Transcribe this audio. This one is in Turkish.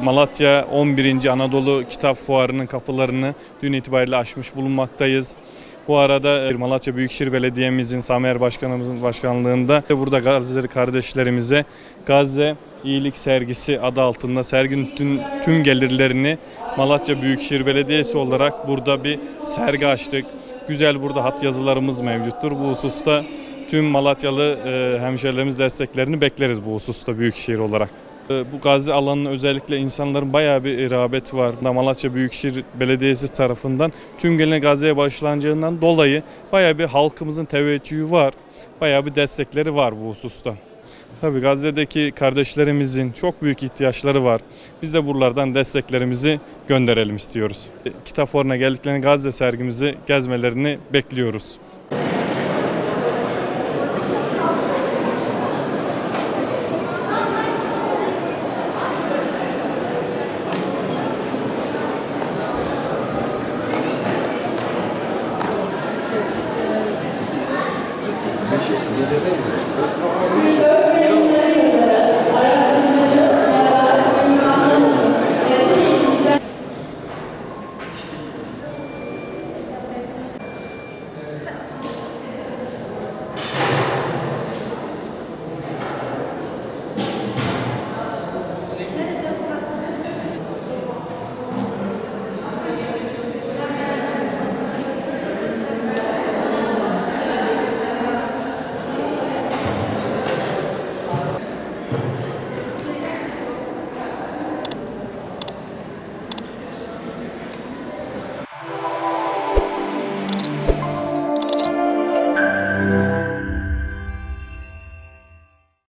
Malatya 11. Anadolu Kitap Fuarı'nın kapılarını dün itibariyle açmış bulunmaktayız. Bu arada Malatya Büyükşehir Belediye'mizin, Sami Er Başkanımızın başkanlığında burada Gazze'li kardeşlerimize Gazze İyilik Sergisi adı altında serginin tüm gelirlerini Malatya Büyükşehir Belediyesi olarak burada bir sergi açtık. Güzel burada hat yazılarımız mevcuttur. Bu hususta tüm Malatyalı hemşehrilerimiz desteklerini bekleriz bu hususta Büyükşehir olarak. Bu Gazze alanına özellikle insanların bayağı bir rağbeti var. Malatya Büyükşehir Belediyesi tarafından tüm gelene Gazze'ye başlanacağından dolayı bayağı bir halkımızın teveccühü var. Bayağı bir destekleri var bu hususta. Tabii Gazze'deki kardeşlerimizin çok büyük ihtiyaçları var. Biz de buralardan desteklerimizi gönderelim istiyoruz. Kitap fuarına geldiklerinde Gazze sergimizi gezmelerini bekliyoruz.